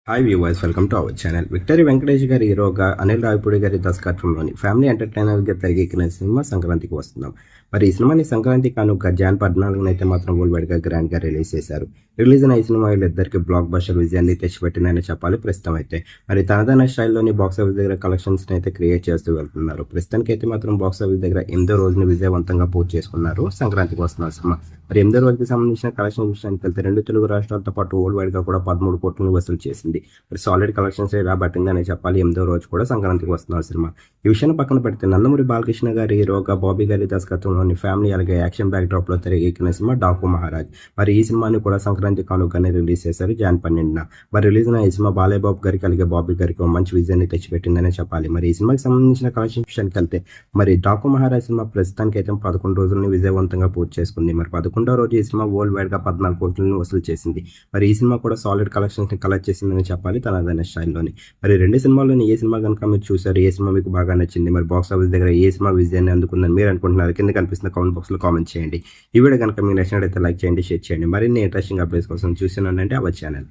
Hi viewers, welcome to our channel. Victory Venkatesh గారి హీరోగా అనిల్ రావిపూడి గారి దర్శకత్వంలోని ఫ్యామిలీ ఎంటర్టైనర్గా తెరకెక్కిన సినిమా సంక్రాంతికి వస్తున్నాం. మరి ఈ సినిమాని సంక్రాంతి కానుక జాన్ 14 అయితే మాత్రం వరల్డ్ వైడ్గా గ్రాండ్గా రిలీజ్ చేశారు. రిలీజ్ అయిన ఈ సినిమా వీళ్ళిద్దరికి బ్లాక్ బస్టర్ విజయాన్ని తెచ్చిపెట్టిందని చెప్పాలి. ప్రస్తుతం అయితే మరి తనదైన స్టైల్లోని బాక్స్ ఆఫీస్ దగ్గర కలెక్షన్స్ని అయితే క్రియేట్ చేస్తూ వెళ్తున్నారు. ప్రస్తుతానికి అయితే మాత్రం బాక్స్ ఆఫీస్ దగ్గర 8వ రోజుని విజయవంతంగా పూర్తి చేసుకున్నారు సంక్రాంతికి వస్తున్న సినిమా. మరి 8వ రోజుకి సంబంధించిన కలెక్షన్ విషయానికి వెళ్తే 2 తెలుగు రాష్ట్రాలతో పాటు వరల్డ్ వైడ్గా కూడా 13 కోట్లను వసూలు చేసింది. మరి సాలిడ్ కలెక్షన్స్ రాబట్టిందని చెప్పాలి. 8వ రోజు కూడా సంక్రాంతికి వస్తున్న సినిమా. ఈ విషయాన్ని పక్కన పెడితే నందమూరి బాలకృష్ణ గారి హీరోగా బాబీ గారి దర్శకత్వంలోని ఫ్యామిలీ అలాగే యాక్షన్ బ్యాక్ డ్రాప్ లో తెరకెక్కిన సినిమా డాకు మహారాజ్. మరి ఈ సినిమాని కూడా సంక్రాంతి కానుకనే రిలీజ్ చేశారు జాన్ 12న. మరి రిలీజ్ అయిన ఈ సినిమా బాలయ్య బాబు గారికి అలాగే బాబీ గారికి మంచి విజయాన్ని తెచ్చిపెట్టిందనే చెప్పాలి. మరి ఈ సినిమాకి సంబంధించిన కలెక్షన్ విషయానికి వెళ్తే మరి డాకు మహారాజ్ సినిమా ప్రస్తుతానికి అయితే 11 రోజులని విజయవంతంగా పూర్తి చేసుకుంది. మరి 11వ రోజు ఈ సినిమా వరల్డ్ వైడ్ గా 14 కోట్లను వసూలు చేసింది. మరి ఈ సినిమా కూడా సాలిడ్ కలెక్షన్స్ ని కలెక్ట్ చేసిందని చెప్పాలి తనదైన స్టైల్లోని. మరి 2 సినిమాల్లోని ఏ సినిమా కనుక మీరు చూసారు, ఏ సినిమా మీకు బాగా నచ్చింది, మరి బాక్స్ ఆఫీస్ దగ్గర ఏ సినిమా విజయాన్ని అందుకుందని మీరు అనుకుంటున్నారు, కింద కనిపిస్తున్న కామెంట్ బాక్స్ లో కామెంట్ చేయండి. ఈ వీడియో కనుక మీకు నచ్చినట్లయితే లైక్ చేయండి, షేర్ చేయండి. మరిన్ని ఇంట్రెస్టింగ్ అప్డేట్స్ కోసం చూస్తున్నానంటే అవర్ ఛానల్.